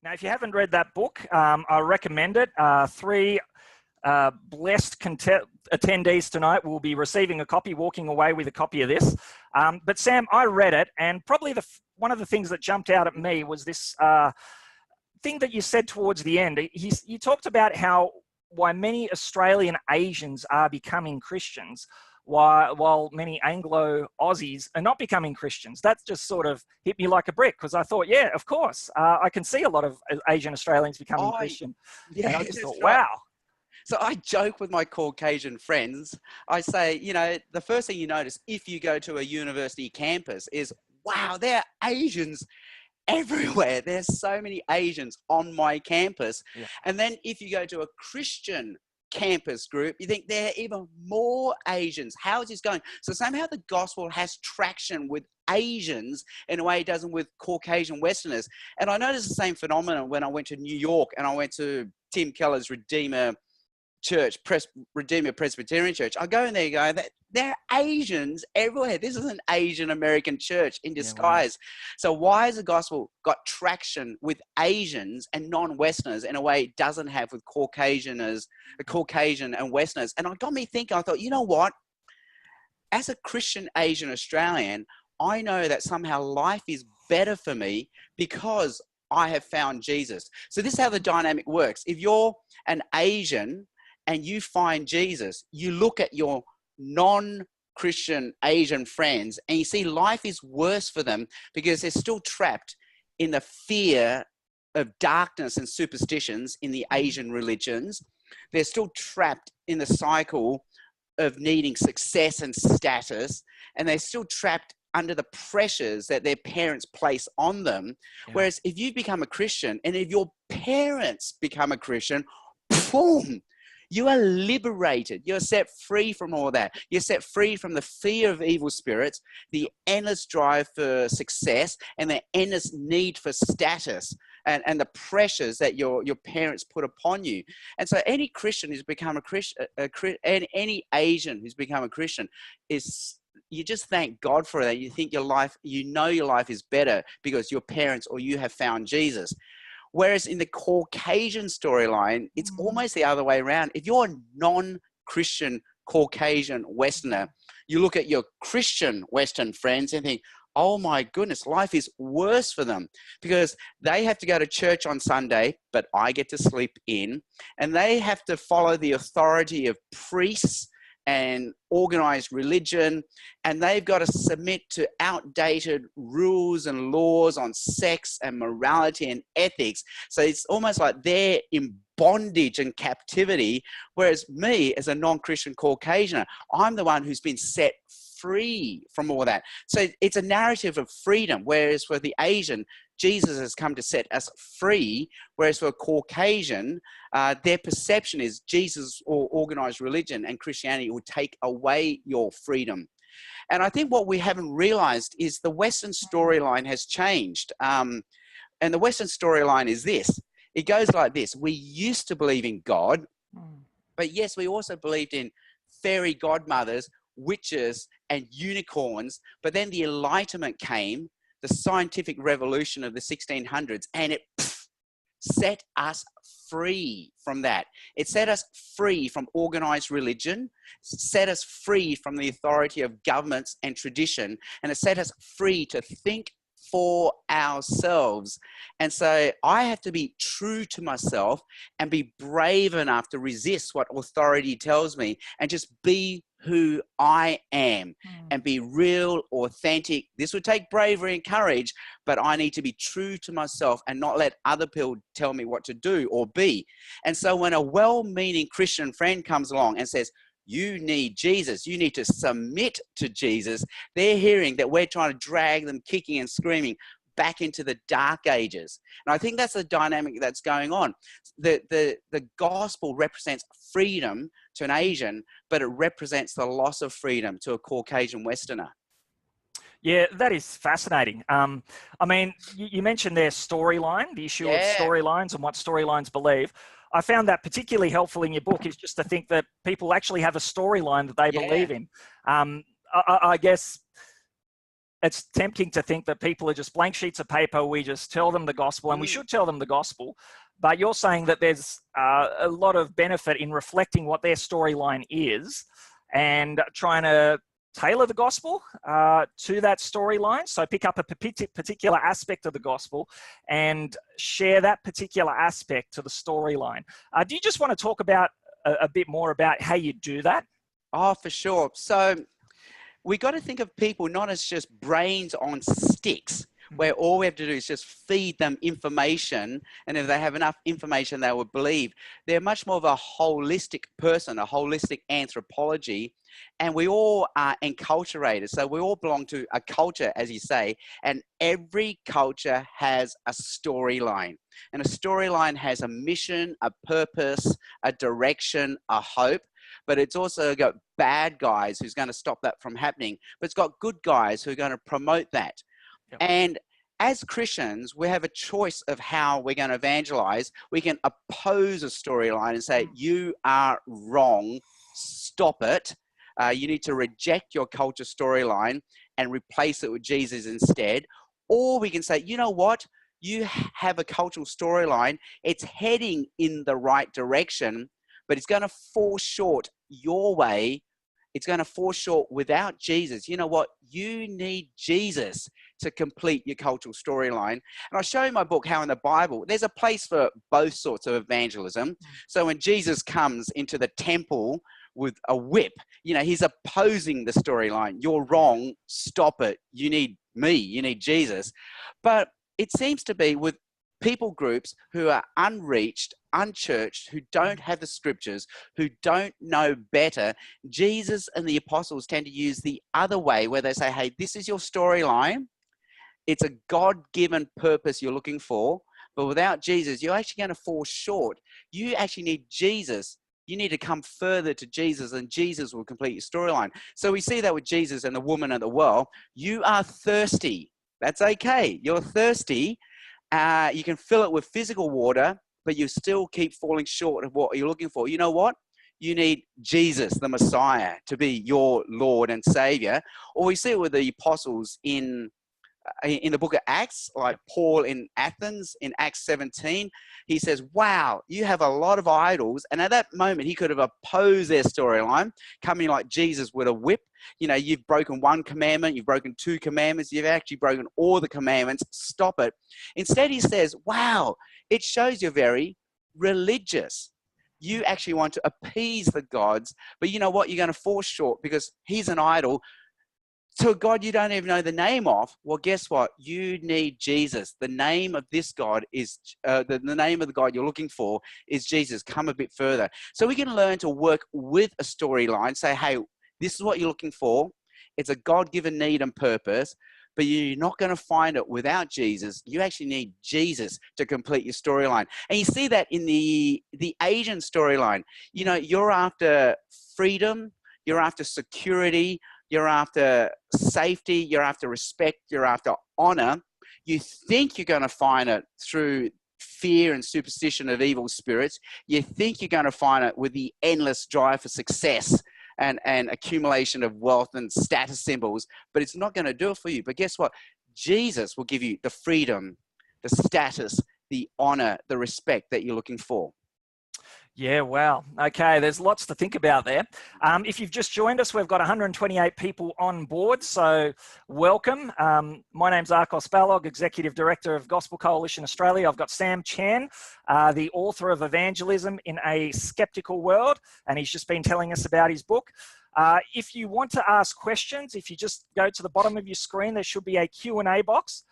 Now, if you haven't read that book, I recommend it. Three blessed attendees tonight will be receiving a copy, walking away with a copy of this. But Sam, I read it, and probably one of the things that jumped out at me was this thing that you said towards the end. You talked about why many Australian Asians are becoming Christians, while many Anglo-Aussies are not becoming Christians. That just sort of hit me like a brick, because I thought, yeah, of course, I can see a lot of Asian Australians becoming Christian. Yeah, and I just thought, wow. So I joke with my Caucasian friends. I say, you know, the first thing you notice if you go to a university campus is, wow, there are Asians everywhere. There's so many Asians on my campus. Yeah. And then if you go to a Christian campus group, you think there are even more Asians. How is this going? So somehow the gospel has traction with Asians in a way it doesn't with Caucasian Westerners. And I noticed the same phenomenon when I went to New York and I went to Tim Keller's Redeemer Church, Redeemer Presbyterian Church. I go in there and go, there are Asians everywhere. This is an Asian American church in disguise. Yeah, wow. So why has the gospel got traction with Asians and non-Westerners in a way it doesn't have with Caucasian and Westerners? And it got me thinking, I thought, you know what? As a Christian Asian Australian, I know that somehow life is better for me because I have found Jesus. So this is how the dynamic works. If you're an Asian and you find Jesus, you look at your non-Christian Asian friends and you see life is worse for them because they're still trapped in the fear of darkness and superstitions in the Asian religions. They're still trapped in the cycle of needing success and status, and they're still trapped under the pressures that their parents place on them. Yeah. Whereas if you become a Christian and if your parents become a Christian, boom, you are liberated. You're set free from all that. You're set free from the fear of evil spirits, the endless drive for success, and the endless need for status and the pressures that your parents put upon you. And so any Christian who's become a Christian, any Asian who's become a Christian you just thank God for that. You think your life is better because your parents or you have found Jesus. Whereas in the Caucasian storyline, it's almost the other way around. If you're a non-Christian Caucasian Westerner, you look at your Christian Western friends and think, oh my goodness, life is worse for them because they have to go to church on Sunday, but I get to sleep in, and they have to follow the authority of priests and organized religion, and they've got to submit to outdated rules and laws on sex and morality and ethics. So it's almost like they're in bondage and captivity, whereas me as a non-Christian Caucasian, I'm the one who's been set free from all that. So it's a narrative of freedom, whereas for the Asian, Jesus has come to set us free, whereas for a Caucasian, their perception is Jesus or organized religion and Christianity will take away your freedom. And I think what we haven't realized is the Western storyline has changed. And the Western storyline is this. It goes like this. We used to believe in God, but yes, we also believed in fairy godmothers, witches, and unicorns. But then the Enlightenment came, the scientific revolution of the 1600s, and it set us free from that. It set us free from organized religion, set us free from the authority of governments and tradition, and it set us free to think for ourselves. And so I have to be true to myself and be brave enough to resist what authority tells me and just be who I am and be real, authentic. This would take bravery and courage, but I need to be true to myself and not let other people tell me what to do or be. And so when a well-meaning Christian friend comes along and says, you need Jesus, you need to submit to Jesus, they're hearing that we're trying to drag them kicking and screaming back into the dark ages. And I think that's the dynamic that's going on. The gospel represents freedom to an Asian, but it represents the loss of freedom to a Caucasian Westerner. Yeah, that is fascinating. I mean, you mentioned their storyline, the issue of storylines and what storylines believe. I found that particularly helpful in your book is just to think that people actually have a storyline that they believe in. I guess it's tempting to think that people are just blank sheets of paper. We just tell them the gospel, and we should tell them the gospel. But you're saying that there's a lot of benefit in reflecting what their storyline is and trying to tailor the gospel to that storyline. So pick up a particular aspect of the gospel and share that particular aspect to the storyline. Do you just want to talk about a bit more about how you do that? Oh, for sure. So we got to think of people not as just brains on sticks, where all we have to do is just feed them information, and if they have enough information, they will believe. They're much more of a holistic person, a holistic anthropology, and we all are enculturated. So we all belong to a culture, as you say, and every culture has a storyline. And a storyline has a mission, a purpose, a direction, a hope. But it's also got bad guys who's going to stop that from happening. But it's got good guys who are going to promote that. Yep. And as Christians, we have a choice of how we're going to evangelize. We can oppose a storyline and say, you are wrong, stop it. You need to reject your culture storyline and replace it with Jesus instead. Or we can say, you know what? You have a cultural storyline. It's heading in the right direction, but it's going to fall short your way. It's going to fall short without Jesus. You know what? You need Jesus to complete your cultural storyline. And I'll show you in my book how in the Bible, there's a place for both sorts of evangelism. So when Jesus comes into the temple with a whip, you know, he's opposing the storyline. You're wrong. Stop it. You need me. You need Jesus. But it seems to be with people groups who are unreached, unchurched, who don't have the scriptures, who don't know better. Jesus and the apostles tend to use the other way, where they say, hey, this is your storyline. It's a God-given purpose you're looking for, but without Jesus, you're actually going to fall short. You actually need Jesus. You need to come further to Jesus, and Jesus will complete your storyline. So we see that with Jesus and the woman at the well. You are thirsty. That's okay. You're thirsty. You can fill it with physical water, but you still keep falling short of what you're looking for. You know what? You need Jesus, the Messiah, to be your Lord and Savior. Or we see it with the apostles in the book of Acts, like Paul in Athens in Acts 17. He says, wow, you have a lot of idols. And at that moment, he could have opposed their storyline, coming like Jesus with a whip. You know, you've broken one commandment, you've broken two commandments, you've actually broken all the commandments, stop it. Instead, he says, wow, it shows you're very religious. You actually want to appease the gods, but you know what? You're going to fall short because he's an idol to a God you don't even know the name of. Well, guess what? You need Jesus. The name of this God is, the name of the God you're looking for is Jesus. Come a bit further. So we can learn to work with a storyline, say, hey, this is what you're looking for. It's a God-given need and purpose, but you're not going to find it without Jesus. You actually need Jesus to complete your storyline. And you see that in the Asian storyline. You know, you're after freedom, you're after security, you're after safety, you're after respect, you're after honor. You think you're going to find it through fear and superstition of evil spirits. You think you're going to find it with the endless drive for success and accumulation of wealth and status symbols, but it's not going to do it for you. But guess what? Jesus will give you the freedom, the status, the honor, the respect that you're looking for. Yeah, wow. Okay, there's lots to think about there. If you've just joined us, we've got 128 people on board, so welcome. My name's Balogh, Executive Director of Gospel Coalition Australia. I've got Sam Chan, the author of Evangelism in a Skeptical World, and he's just been telling us about his book. If you want to ask questions, if you just go to the bottom of your screen, there should be a Q&A box.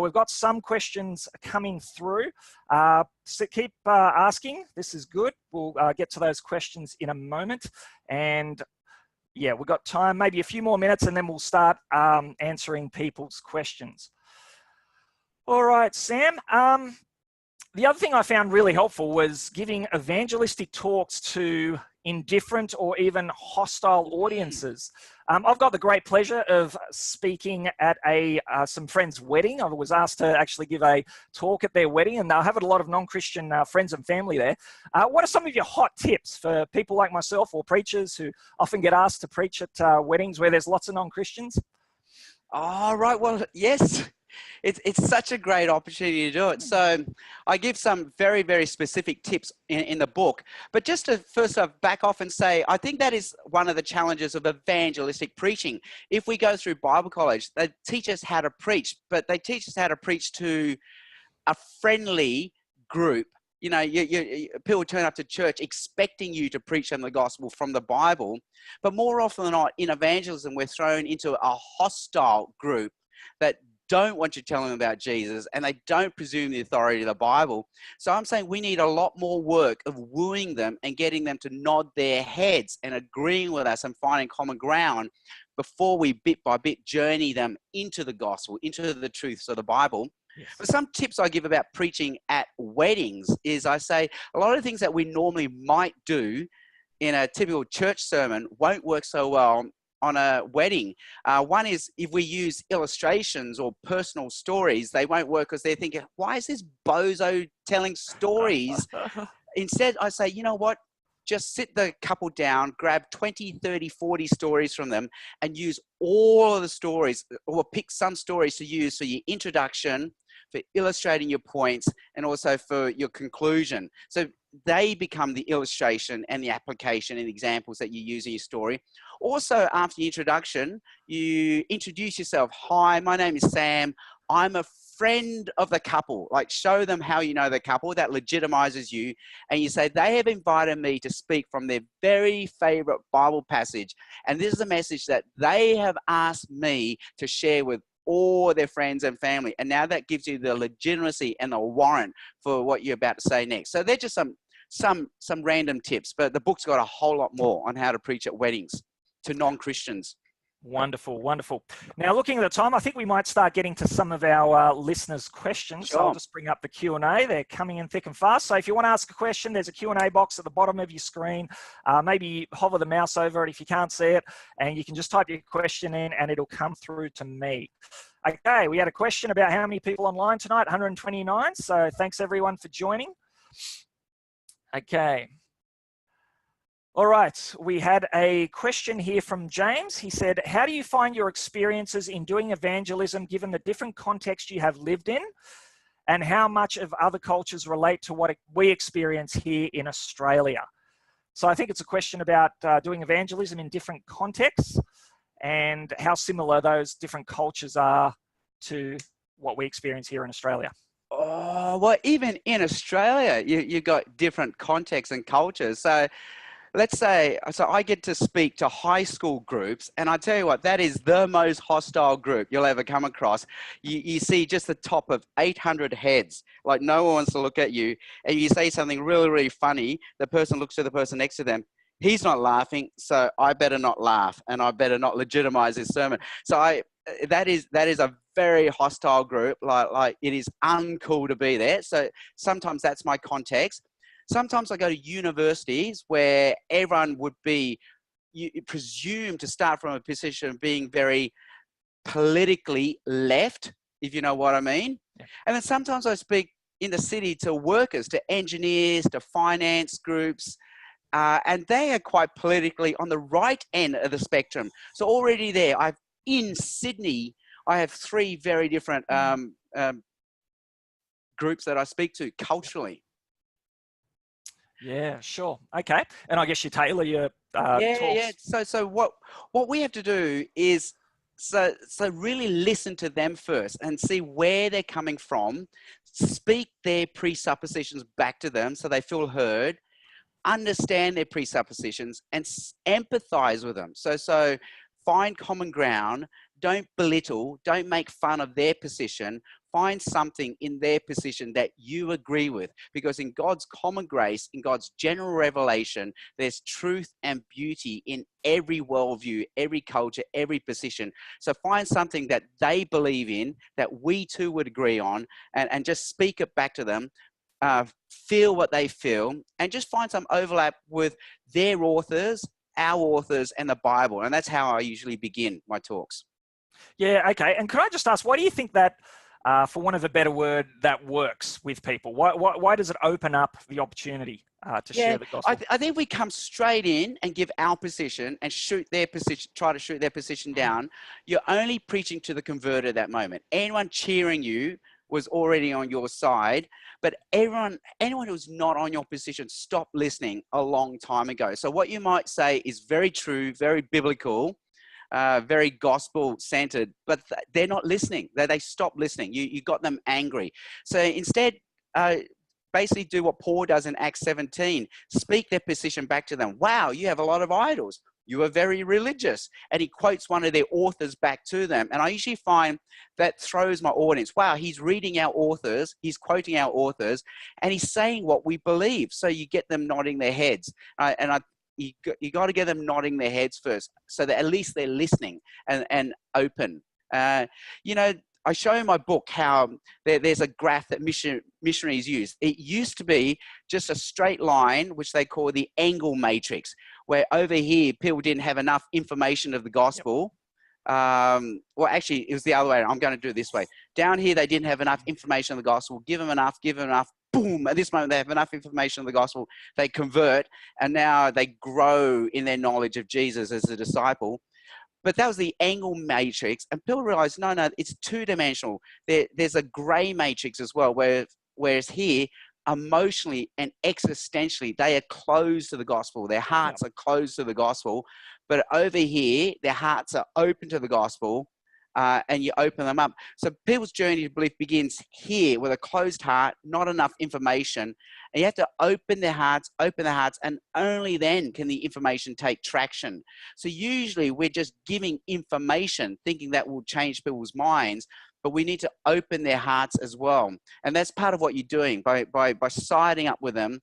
We've got some questions coming through, so keep asking. This is good. We'll get to those questions in a moment. And yeah, we've got time, maybe a few more minutes, and then we'll start answering people's questions. All right, Sam. The other thing I found really helpful was giving evangelistic talks to indifferent or even hostile audiences. I've got the great pleasure of speaking at some friend's wedding. I was asked to actually give a talk at their wedding, and they'll have a lot of non-Christian friends and family there. What are some of your hot tips for people like myself or preachers who often get asked to preach at weddings where there's lots of non-Christians? Oh, right. Well, yes. It's such a great opportunity to do it. So I give some very, very specific tips in the book. But just to first off back off and say, I think that is one of the challenges of evangelistic preaching. If we go through Bible college, they teach us how to preach, but they teach us how to preach to a friendly group. You know, people turn up to church expecting you to preach them the gospel from the Bible. But more often than not, in evangelism, we're thrown into a hostile group that don't want you telling them about Jesus, and they don't presume the authority of the Bible. So I'm saying we need a lot more work of wooing them and getting them to nod their heads and agreeing with us and finding common ground before we bit by bit journey them into the gospel, into the truths of the Bible. Yes. But some tips I give about preaching at weddings is I say a lot of things that we normally might do in a typical church sermon won't work so well on a wedding. One is if we use illustrations or personal stories, they won't work because they're thinking, why is this bozo telling stories? Instead, I say, you know what? Just sit the couple down, grab 20, 30, 40 stories from them and use all of the stories, or pick some stories to use for your introduction, for illustrating your points, and also for your conclusion. So they become the illustration and the application and examples that you use in your story. Also, after the introduction, you introduce yourself. Hi, my name is Sam. I'm a friend of the couple. Like, show them how you know the couple. That legitimizes you. And you say, they have invited me to speak from their very favorite Bible passage. And this is a message that they have asked me to share with all their friends and family. And now that gives you the legitimacy and the warrant for what you're about to say next. So they're just some random tips, but the book's got a whole lot more on how to preach at weddings to non-Christians. Wonderful, wonderful. Now, looking at the time, I think we might start getting to some of our listeners' questions. Sure. So I'll just bring up the Q&A. They're coming in thick and fast. So if you want to ask a question, there's a Q&A box at the bottom of your screen. Maybe hover the mouse over it if you can't see it, and you can just type your question in and it'll come through to me. Okay, we had a question about how many people online tonight, 129. So thanks everyone for joining. Okay. All right, we had a question here from James. He said, how do you find your experiences in doing evangelism given the different context you have lived in, and how much of other cultures relate to what we experience here in Australia? So I think it's a question about doing evangelism in different contexts and how similar those different cultures are to what we experience here in Australia. Oh, well, even in Australia, you've got different contexts and cultures. So let's say, so I get to speak to high school groups, and I tell you what, that is the most hostile group you'll ever come across. You see just the top of 800 heads, like no one wants to look at you, and you say something really, really funny, the person looks to the person next to them. He's not laughing, so I better not laugh, and I better not legitimize his sermon. So that is a very hostile group, like it is uncool to be there. So sometimes that's my context. Sometimes I go to universities where everyone would be presumed to start from a position of being very politically left, if you know what I mean. Yeah. And then sometimes I speak in the city to workers, to engineers, to finance groups, and they are quite politically on the right end of the spectrum. So already there, in Sydney, I have three very different groups that I speak to culturally. Yeah, sure. Okay. And I guess you tailor your talks. Yeah. So what we have to do is so really listen to them first and see where they're coming from, speak their presuppositions back to them so they feel heard, understand their presuppositions, and empathize with them. So find common ground, don't belittle, don't make fun of their position, find something in their position that you agree with. Because in God's common grace, in God's general revelation, there's truth and beauty in every worldview, every culture, every position. So find something that they believe in, that we too would agree on, and just speak it back to them. Feel what they feel, and just find some overlap with their authors, our authors, and the Bible. And that's how I usually begin my talks. Yeah, okay. And could I just ask, why do you think that, for want of a better word, that works with people? Why does it open up the opportunity to share the gospel? I think we come straight in and give our position and shoot their position, try to shoot their position down. You're only preaching to the converted at that moment. Anyone cheering you was already on your side, but anyone who's not on your position stopped listening a long time ago. So what you might say is very true, very biblical, very gospel-centered, but they're not listening. They stopped listening. You got them angry. So instead, basically do what Paul does in Acts 17. Speak their position back to them. Wow, you have a lot of idols. You are very religious. And he quotes one of their authors back to them. And I usually find that throws my audience. Wow, he's reading our authors, he's quoting our authors, and he's saying what we believe. So you get them nodding their heads. You got to get them nodding their heads first, so that at least they're listening and open. I show in my book how there's a graph that missionaries use. It used to be just a straight line, which they call the angle matrix, where over here, people didn't have enough information of the gospel. Well, actually, it was the other way. I'm going to do it this way. Down here, they didn't have enough information of the gospel. Give them enough. Boom. At this moment, they have enough information of the gospel. They convert, and now they grow in their knowledge of Jesus as a disciple. But that was the angle matrix, and people realized, no, it's two-dimensional. There's a gray matrix as well, whereas here, emotionally and existentially, they are closed to the gospel. Their hearts are closed to the gospel. But over here, their hearts are open to the gospel, and you open them up. So people's journey to belief begins here with a closed heart, not enough information. And you have to open their hearts, and only then can the information take traction. So usually we're just giving information, thinking that will change people's minds, but we need to open their hearts as well. And that's part of what you're doing by siding up with them,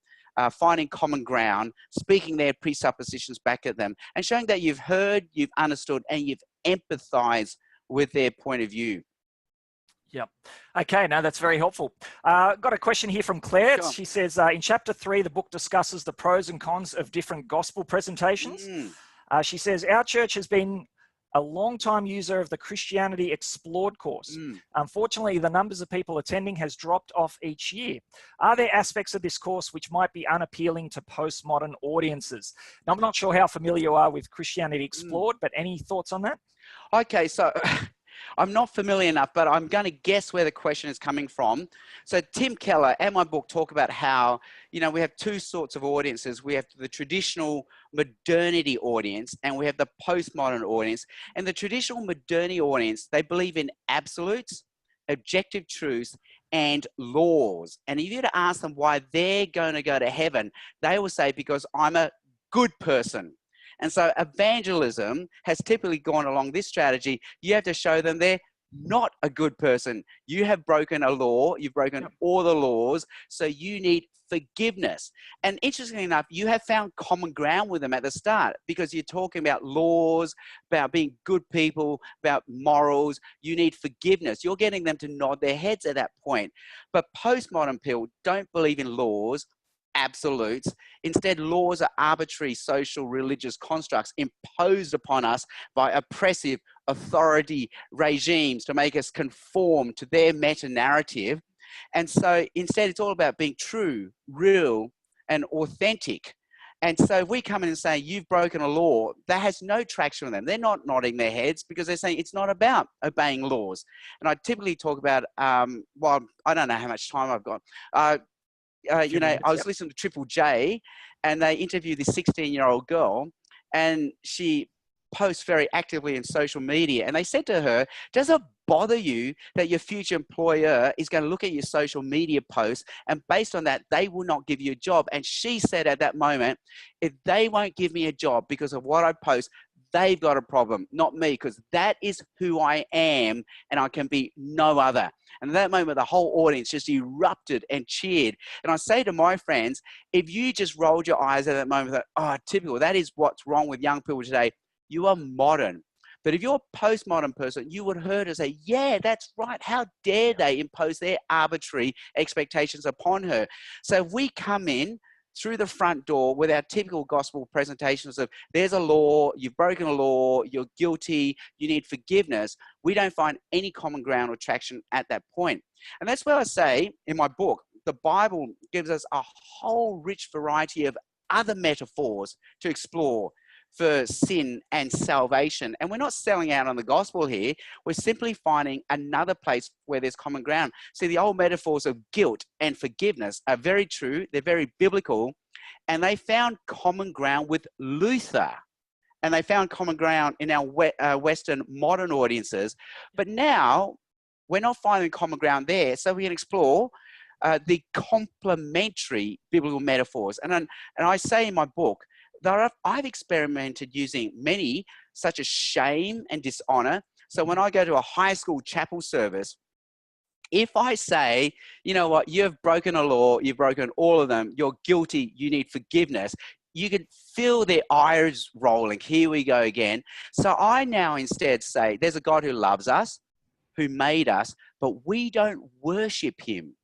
finding common ground, speaking their presuppositions back at them, and showing that you've heard, you've understood, and you've empathized with their point of view. Yep. Okay, now that's very helpful. Got a question here from Claire. Sure. She says, in chapter 3, the book discusses the pros and cons of different gospel presentations. She says, our church has been a long-time user of the Christianity Explored course. Unfortunately, the numbers of people attending has dropped off each year. Are there aspects of this course which might be unappealing to postmodern audiences? Now, I'm not sure how familiar you are with Christianity Explored, but any thoughts on that? Okay, so I'm not familiar enough, but I'm going to guess where the question is coming from. So Tim Keller and my book talk about how, we have two sorts of audiences. We have the traditional modernity audience and we have the postmodern audience. And the traditional modernity audience, they believe in absolutes, objective truths, and laws. And if you were to ask them why they're going to go to heaven, they will say, because I'm a good person. And so evangelism has typically gone along this strategy. You have to show them they're not a good person. You have broken a law. You've broken all the laws. So you need forgiveness. And interestingly enough, you have found common ground with them at the start, because you're talking about laws, about being good people, about morals. You need forgiveness. You're getting them to nod their heads at that point. But postmodern people don't believe in laws, absolutes. Instead, laws are arbitrary social religious constructs imposed upon us by oppressive authority regimes to make us conform to their meta-narrative. And so instead, it's all about being true, real, and authentic. And so if we come in and say, you've broken a law, that has no traction with them. They're not nodding their heads because they're saying it's not about obeying laws. And I typically talk about, well, I don't know how much time I've got. I was listening to Triple J, and they interviewed this 16-year-old girl, and she posts very actively in social media. And they said to her, does it bother you that your future employer is going to look at your social media posts, and based on that, they will not give you a job? And she said at that moment, if they won't give me a job because of what I post, they've got a problem, not me, because that is who I am and I can be no other. And at that moment, the whole audience just erupted and cheered. And I say to my friends, if you just rolled your eyes at that moment, that, oh, typical, that is what's wrong with young people today, you are modern. But if you're a postmodern person, you would hear her say, yeah, that's right. How dare they impose their arbitrary expectations upon her? So if we come in through the front door with our typical gospel presentations of there's a law, you've broken a law, you're guilty, you need forgiveness, we don't find any common ground or traction at that point. And that's where I say in my book, the Bible gives us a whole rich variety of other metaphors to explore for sin and salvation. And we're not selling out on the gospel here. We're simply finding another place where there's common ground. See, the old metaphors of guilt and forgiveness are very true. They're very biblical. And they found common ground with Luther. And they found common ground in our Western modern audiences. But now we're not finding common ground there. So we can explore the complementary biblical metaphors. And I say in my book that I've experimented using many, such as shame and dishonor. So when I go to a high school chapel service, if I say, you know what, you've broken a law, you've broken all of them, you're guilty, you need forgiveness, you can feel their eyes rolling. Here we go again. So I now instead say, there's a God who loves us, who made us, but we don't worship him.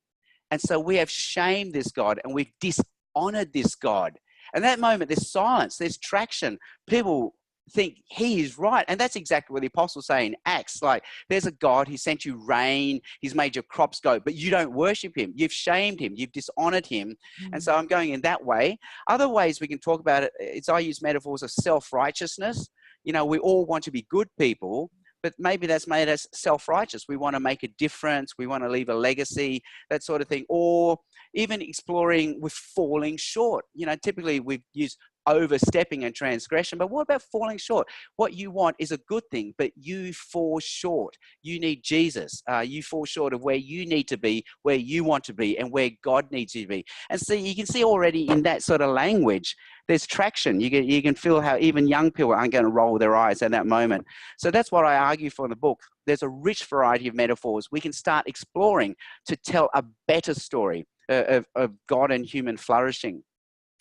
And so we have shamed this God and we've dishonored this God. And that moment, there's silence, there's traction. People think he is right. And that's exactly what the apostles say in Acts. Like, there's a God who sent you rain, he's made your crops go, but you don't worship him. You've shamed him, you've dishonored him. And so I'm going in that way. Other ways we can talk about it, it's I use metaphors of self-righteousness. You know, we all want to be good people, but maybe that's made us self-righteous. We want to make a difference. We want to leave a legacy, that sort of thing. Or even exploring with falling short. You know, typically we've used overstepping and transgression, but what about falling short? What you want is a good thing, but you fall short. You need Jesus. You fall short of where you need to be, where you want to be, and where God needs you to be. And so you can see already in that sort of language, there's traction. You can feel how even young people aren't going to roll their eyes at that moment. So that's what I argue for in the book. There's a rich variety of metaphors. We can start exploring to tell a better story of God and human flourishing.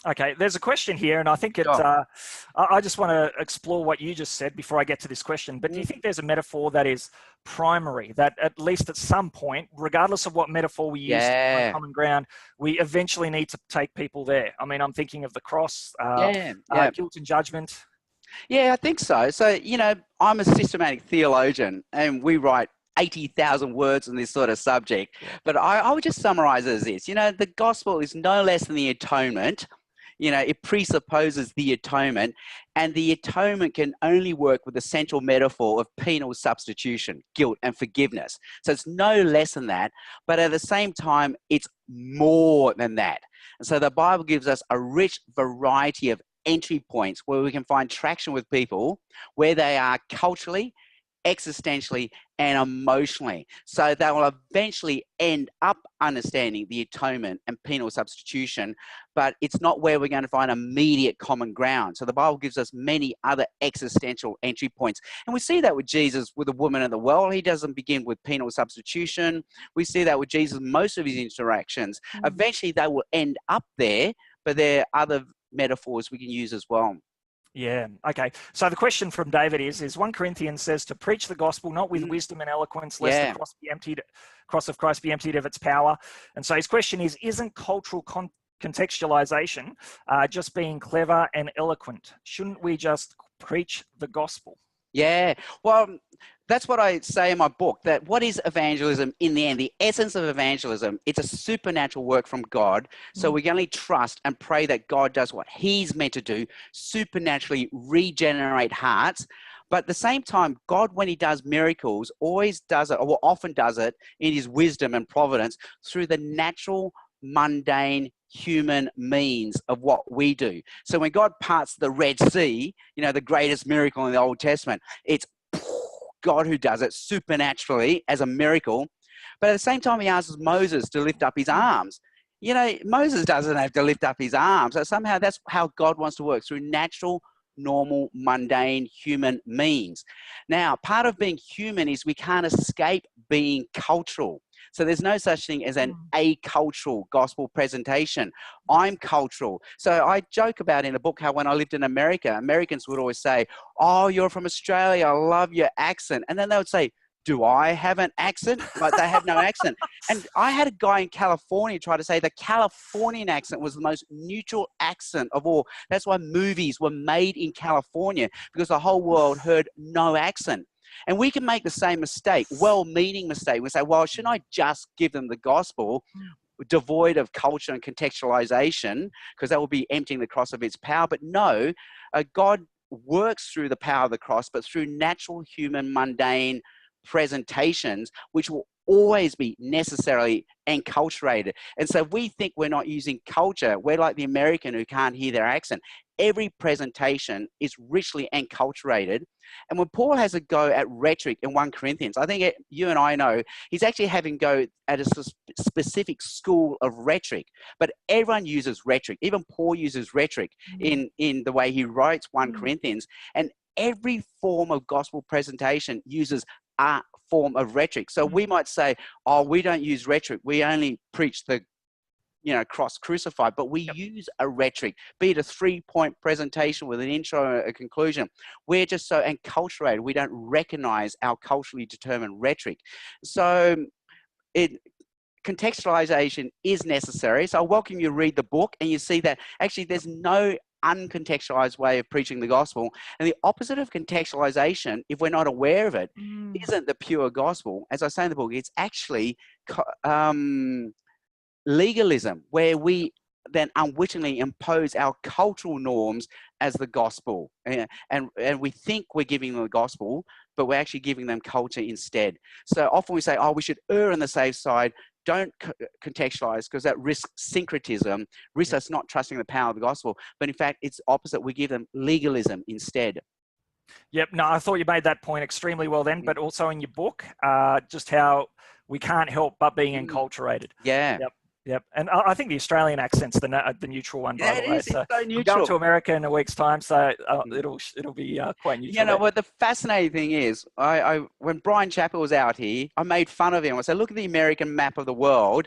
Okay, there's a question here, and I think I just want to explore what you just said before I get to this question. But do you think there's a metaphor that is primary, that at least at some point, regardless of what metaphor we use to find common ground, we eventually need to take people there? I mean, I'm thinking of the cross, guilt and judgment. Yeah, I think so. So, you know, I'm a systematic theologian, and we write 80,000 words on this sort of subject. But I would just summarize it as this. You know, the gospel is no less than the atonement. You know, it presupposes the atonement, and the atonement can only work with the central metaphor of penal substitution, guilt and forgiveness. So it's no less than that, but at the same time, it's more than that. And so the Bible gives us a rich variety of entry points where we can find traction with people where they are culturally, existentially, and emotionally. So they will eventually end up understanding the atonement and penal substitution, but it's not where we're going to find immediate common ground. So the Bible gives us many other existential entry points. And we see that with Jesus, with the woman at the well. He doesn't begin with penal substitution. We see that with Jesus, most of his interactions. Eventually they will end up there, but there are other metaphors we can use as well. Yeah. Okay. So the question from David is 1 Corinthians says to preach the gospel, not with wisdom and eloquence, lest the cross of Christ be emptied of its power. And so his question is, isn't cultural contextualization just being clever and eloquent? Shouldn't we just preach the gospel? Yeah. Well, that's what I say in my book, that what is evangelism in the end? The essence of evangelism, it's a supernatural work from God. So we can only trust and pray that God does what he's meant to do, supernaturally regenerate hearts. But at the same time, God, when he does miracles, always does it, or often does it in his wisdom and providence through the natural, mundane, human means of what we do. So when God parts the Red Sea, you know, the greatest miracle in the Old Testament, it's God who does it supernaturally as a miracle. But at the same time, he asks Moses to lift up his arms. You know, Moses doesn't have to lift up his arms. So somehow that's how God wants to work, through natural, normal, mundane human means. Now, part of being human is we can't escape being cultural. So there's no such thing as an acultural gospel presentation. I'm cultural. So I joke about in the book how when I lived in America, Americans would always say, oh, you're from Australia, I love your accent. And then they would say, do I have an accent? Like, they have no accent. And I had a guy in California try to say the Californian accent was the most neutral accent of all. That's why movies were made in California, because the whole world heard no accent. And we can make the same mistake, well-meaning mistake. We say, well, shouldn't I just give them the gospel? devoid of culture and contextualization, because that will be emptying the cross of its power. But no, God works through the power of the cross, but through natural, human, mundane presentations, which will always be necessarily enculturated. And so we think we're not using culture. We're like the American who can't hear their accent. Every presentation is richly enculturated. And when Paul has a go at rhetoric in 1 Corinthians, I think you and I know he's actually having go at a specific school of rhetoric. But everyone uses rhetoric. Even Paul uses rhetoric in the way he writes 1 Corinthians. And every form of gospel presentation uses a form of rhetoric. So we might say, oh, we don't use rhetoric. We only preach the cross crucified, but we use a rhetoric, be it a 3-point presentation with an intro and a conclusion. We're just so enculturated, we don't recognize our culturally determined rhetoric. So contextualization is necessary. So I welcome you to read the book, and you see that actually there's no uncontextualized way of preaching the gospel. And the opposite of contextualization, if we're not aware of it, isn't the pure gospel. As I say in the book, it's actually legalism, where we then unwittingly impose our cultural norms as the gospel. And we think we're giving them the gospel, but we're actually giving them culture instead. So often we say, oh, we should err on the safe side. Don't contextualize, because that risks syncretism, risks us not trusting the power of the gospel. But in fact, it's opposite. We give them legalism instead. Yep. No, I thought you made that point extremely well then, but also in your book, just how we can't help but being enculturated. Yeah. Yep. And I think the Australian accent's the neutral one, by the way. It's so neutral. I'm going to America in a week's time, so it'll be quite neutral. You know what the fascinating thing is? When Brian Chappell was out here, I made fun of him. I said, look at the American map of the world.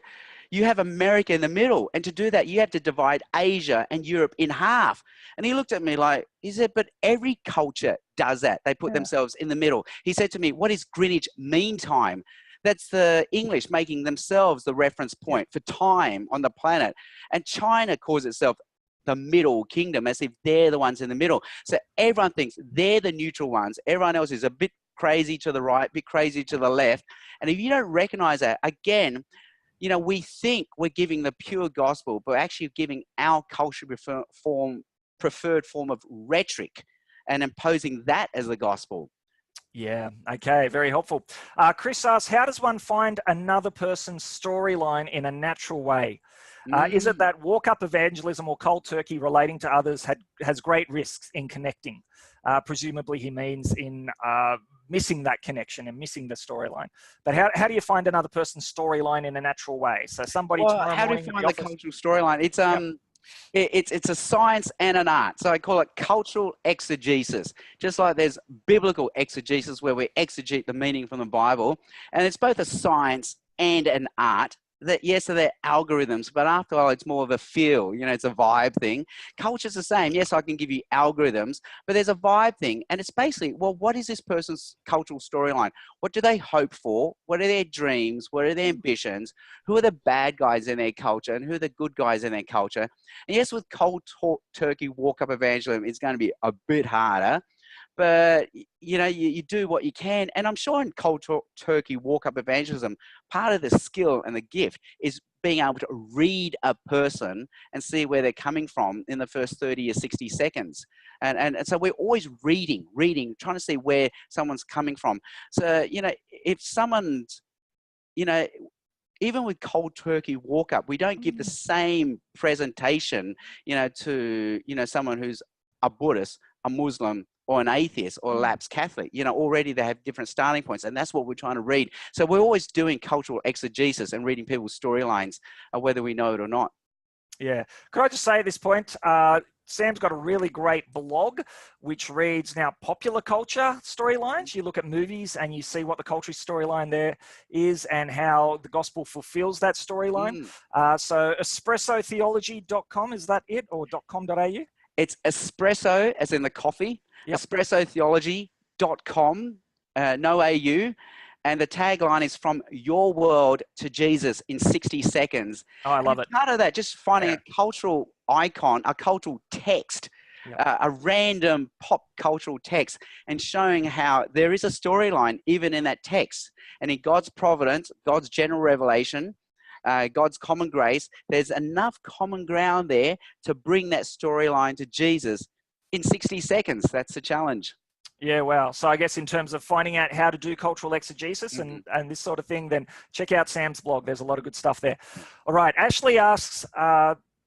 You have America in the middle. And to do that, you have to divide Asia and Europe in half. And he looked at me like, he said, but every culture does that. They put themselves in the middle. He said to me, what is Greenwich Mean Time? That's the English making themselves the reference point for time on the planet. And China calls itself the middle kingdom, as if they're the ones in the middle. So everyone thinks they're the neutral ones. Everyone else is a bit crazy to the right, a bit crazy to the left. And if you don't recognize that, again, we think we're giving the pure gospel, but actually giving our culturally preferred form of rhetoric and imposing that as the gospel. Yeah, okay, very helpful. Chris asks, how does one find another person's storyline in a natural way? Is it that walk-up evangelism or cold turkey relating to others has great risks in connecting? Presumably he means in missing that connection and missing the storyline. But how do you find another person's storyline in a natural way? So somebody tomorrow how do morning you find the cultural storyline? It's a science and an art. So I call it cultural exegesis. Just like there's biblical exegesis, where we exegete the meaning from the Bible. And it's both a science and an art. That yes, so they're algorithms, but after all, it's more of a feel, it's a vibe thing. Culture's the same. Yes, I can give you algorithms, but there's a vibe thing. And it's basically, well, what is this person's cultural storyline? What do they hope for? What are their dreams? What are their ambitions? Who are the bad guys in their culture and who are the good guys in their culture? And yes, with cold turkey walk-up evangelism, it's going to be a bit harder. But, you do what you can. And I'm sure in cold turkey walk-up evangelism, part of the skill and the gift is being able to read a person and see where they're coming from in the first 30 or 60 seconds. And so we're always reading, trying to see where someone's coming from. So, if someone's, even with cold turkey walk-up, we don't give the same presentation, to, someone who's a Buddhist, a Muslim, or an atheist or a lapsed Catholic. Already they have different starting points, and that's what we're trying to read. So we're always doing cultural exegesis and reading people's storylines, whether we know it or not. Yeah. Could I just say at this point, Sam's got a really great blog, which reads now popular culture storylines. You look at movies and you see what the cultural storyline there is and how the gospel fulfills that storyline. So espressotheology.com, is that it, or .com.au? It's espresso, as in the coffee, espressotheology.com, no AU. And the tagline is from your world to Jesus in 60 seconds. Oh, I love it. Part of that, just finding a cultural icon, a cultural text, a random pop cultural text, and showing how there is a storyline even in that text. And in God's providence, God's general revelation, God's common grace, there's enough common ground there to bring that storyline to Jesus in 60 seconds. That's the challenge. Yeah, wow. So I guess in terms of finding out how to do cultural exegesis and this sort of thing, then check out Sam's blog. There's a lot of good stuff there. All right. Ashley asks,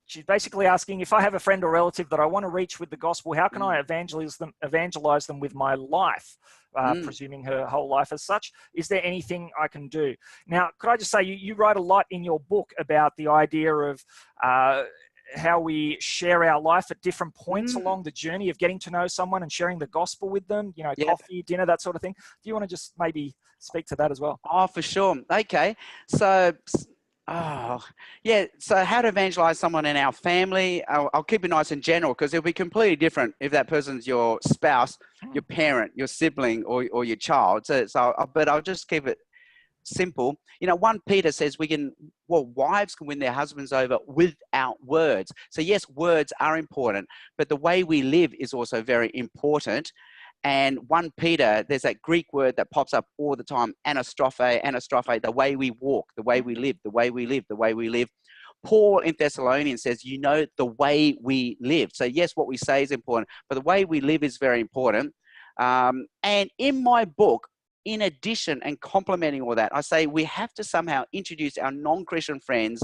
she's basically asking, if I have a friend or relative that I want to reach with the gospel, how can I evangelize them with my life? Presuming her whole life as such. Is there anything I can do? Now, could I just say, you write a lot in your book about the idea of how we share our life at different points along the journey of getting to know someone and sharing the gospel with them, you know, coffee, dinner, that sort of thing. Do you want to just maybe speak to that as well? Oh, for sure. Okay. So, so how to evangelize someone in our family? I'll keep it nice and general, because it'll be completely different if that person's your spouse, your parent, your sibling, or your child. But I'll just keep it simple. You know, 1 Peter says wives can win their husbands over without words. So yes, words are important, but the way we live is also very important. And 1 Peter, there's that Greek word that pops up all the time, anastrophe, the way we walk, the way we live, the way we live, the way we live. Paul in Thessalonians says, you know, the way we live. So yes, what we say is important, but the way we live is very important. And in my book, in addition and complementing all that, I say we have to somehow introduce our non-Christian friends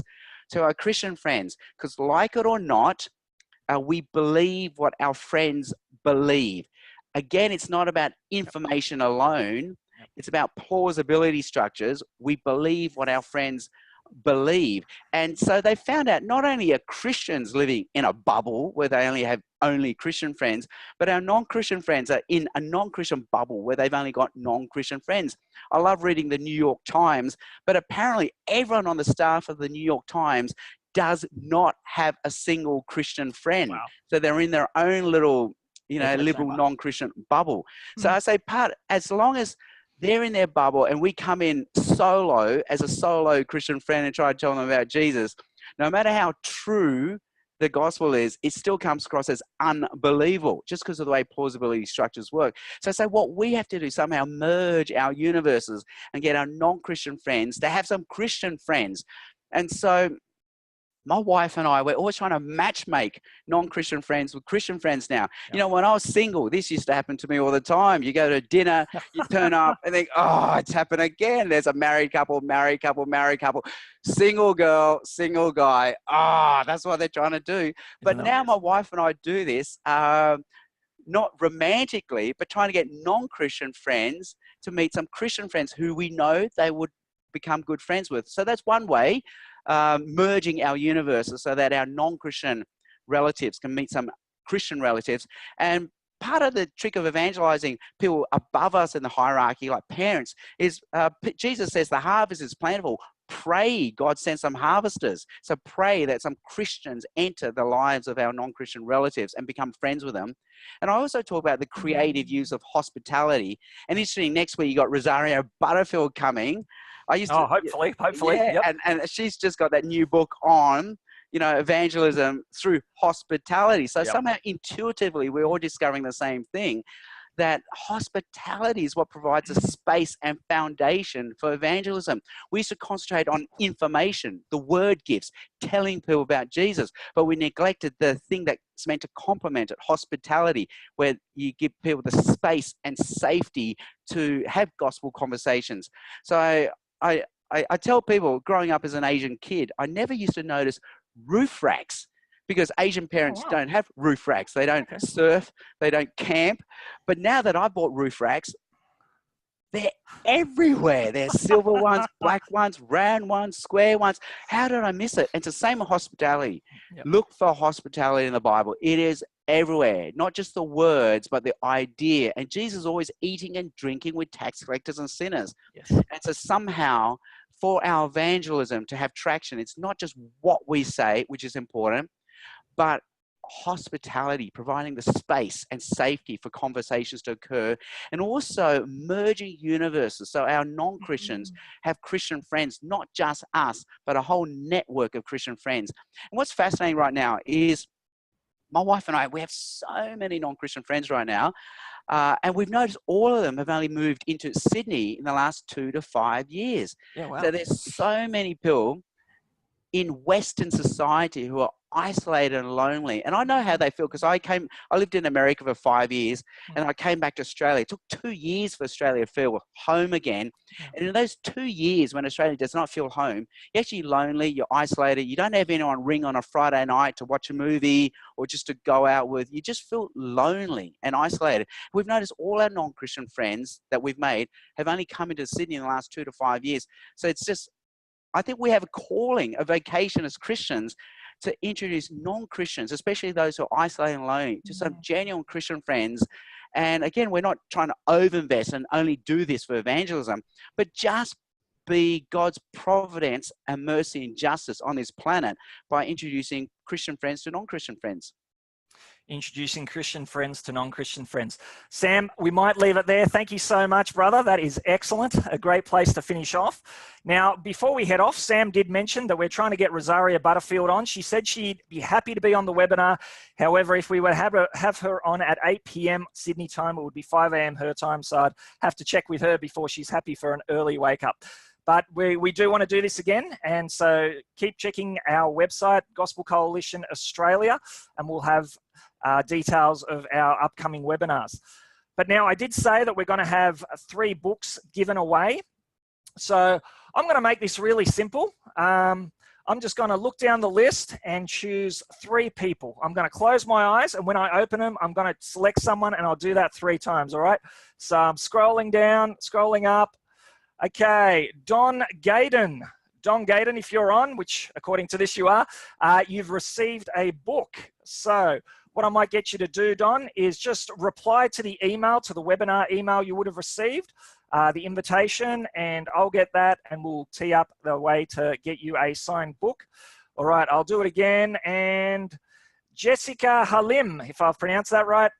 to our Christian friends, because like it or not, we believe what our friends believe. Again, it's not about information alone. It's about plausibility structures. We believe what our friends believe. And so they found out not only are Christians living in a bubble where they only have Christian friends, but our non-Christian friends are in a non-Christian bubble where they've only got non-Christian friends. I love reading the New York Times, but apparently everyone on the staff of the New York Times does not have a single Christian friend. Wow. So they're in their own little, liberal non-Christian bubble. So I say as long as they're in their bubble and we come in solo as a solo Christian friend and try to tell them about Jesus, no matter how true the gospel is, it still comes across as unbelievable just because of the way plausibility structures work. So I say what we have to do, somehow merge our universes and get our non-Christian friends to have some Christian friends. And so my wife and I, we're always trying to matchmake non-Christian friends with Christian friends now. Yep. You know, when I was single, this used to happen to me all the time. You go to dinner, you turn up and think, oh, it's happened again. There's a married couple, single girl, single guy. Ah, that's what they're trying to do. But now my wife and I do this, not romantically, but trying to get non-Christian friends to meet some Christian friends who we know they would become good friends with. So that's one way. Merging our universes so that our non-Christian relatives can meet some Christian relatives. And part of the trick of evangelizing people above us in the hierarchy, like parents, is Jesus says the harvest is plentiful. Pray God send some harvesters. So pray that some Christians enter the lives of our non-Christian relatives and become friends with them. And I also talk about the creative use of hospitality. And interesting, next week you got Rosario Butterfield coming. Hopefully. Yeah, yep. and she's just got that new book on, evangelism through hospitality. So somehow intuitively, we're all discovering the same thing, that hospitality is what provides a space and foundation for evangelism. We used to concentrate on information, the word gifts, telling people about Jesus, but we neglected the thing that's meant to complement it, hospitality, where you give people the space and safety to have gospel conversations. So I tell people, growing up as an Asian kid, I never used to notice roof racks because Asian parents don't have roof racks. They don't surf, they don't camp. But now that I bought roof racks, they're everywhere. There's silver ones, black ones, round ones, square ones. How did I miss it? And it's the same with hospitality. Yep. Look for hospitality in the Bible. It is everywhere, not just the words, but the idea. And Jesus is always eating and drinking with tax collectors and sinners. Yes. And so somehow for our evangelism to have traction, it's not just what we say, which is important, but hospitality, providing the space and safety for conversations to occur, and also merging universes. So our non-Christians have Christian friends, not just us, but a whole network of Christian friends. And what's fascinating right now is my wife and I, we have so many non-Christian friends right now. And we've noticed all of them have only moved into Sydney in the last 2 to 5 years. Yeah, wow. So there's so many people in Western society who are isolated and lonely. And I know how they feel, because I lived in America for 5 years, and I came back to Australia. It took 2 years for Australia to feel home again. And in those 2 years when Australia does not feel home, you're actually lonely, you're isolated, you don't have anyone ring on a Friday night to watch a movie or just to go out with. You just feel lonely and isolated. We've noticed all our non-Christian friends that we've made have only come into Sydney in the last 2 to 5 years. So it's just, I think we have a calling, a vocation as Christians, to introduce non-Christians, especially those who are isolated and lonely, to some genuine Christian friends. And again, we're not trying to overinvest and only do this for evangelism, but just be God's providence and mercy and justice on this planet by introducing Christian friends to non-Christian friends. Introducing Christian friends to non-Christian friends. Sam, we might leave it there. Thank you so much, brother. That is excellent. A great place to finish off. Now, before we head off, Sam did mention that we're trying to get Rosaria Butterfield on. She said she'd be happy to be on the webinar. However, if we were to have her on at 8 p.m. Sydney time, it would be 5 a.m. her time. So I'd have to check with her before she's happy for an early wake up. But we do want to do this again. And so keep checking our website, Gospel Coalition Australia, and we'll have details of our upcoming webinars. But now I did say that we're going to have 3 books given away. So I'm going to make this really simple. I'm just going to look down the list and choose 3 people. I'm going to close my eyes, and when I open them, I'm going to select someone, and I'll do that 3 times, all right? So I'm scrolling down, scrolling up. Okay, Don Gaydon. Don Gaydon, if you're on, which according to this you are, you've received a book. So what I might get you to do, Don, is just reply to the email, to the webinar email you would have received, the invitation, and I'll get that, and we'll tee up the way to get you a signed book. All right, I'll do it again. And Jessica Halim, if I've pronounced that right.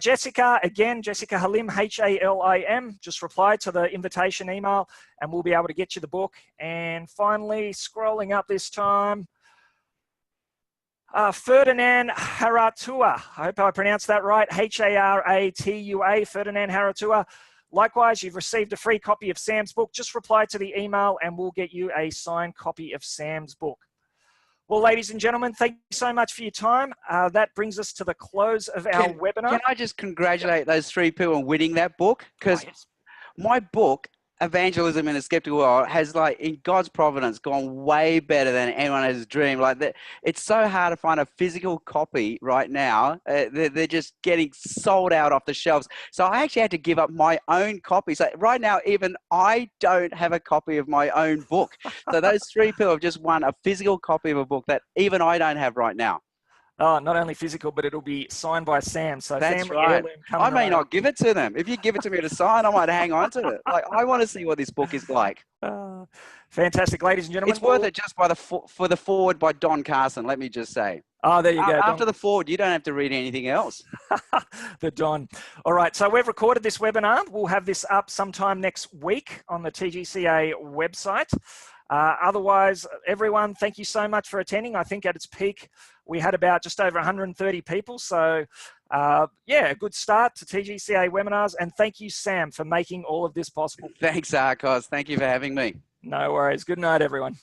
Jessica Halim, Halim, just reply to the invitation email, and we'll be able to get you the book. And finally, scrolling up this time, Ferdinand Haratua. I hope I pronounced that right. Haratua, Ferdinand Haratua. Likewise, you've received a free copy of Sam's book. Just reply to the email and we'll get you a signed copy of Sam's book. Well, ladies and gentlemen, thank you so much for your time. That brings us to the close of our webinar. Can I just congratulate those 3 people on winning that book? Because my book, Evangelism in a Skeptical World, has, like, in God's providence, gone way better than anyone has dreamed. Like, it's so hard to find a physical copy right now. They're just getting sold out off the shelves. So I actually had to give up my own copy. So right now, even I don't have a copy of my own book. So those 3 people have just won a physical copy of a book that even I don't have right now. Oh, not only physical, but it'll be signed by Sam. So that's right. I may not give it to them. If you give it to me to sign, I might hang on to it. Like, I want to see what this book is like. Fantastic, ladies and gentlemen. It's worth it just for the forward by Don Carson, let me just say. Oh, there you go. After the forward, you don't have to read anything else. The Don. All right, so we've recorded this webinar. We'll have this up sometime next week on the TGCA website. Otherwise, everyone, thank you so much for attending. I think at its peak, we had about just over 130 people. So, yeah, a good start to TGCA webinars. And thank you, Sam, for making all of this possible. Thanks, Arcos. Thank you for having me. No worries. Good night, everyone.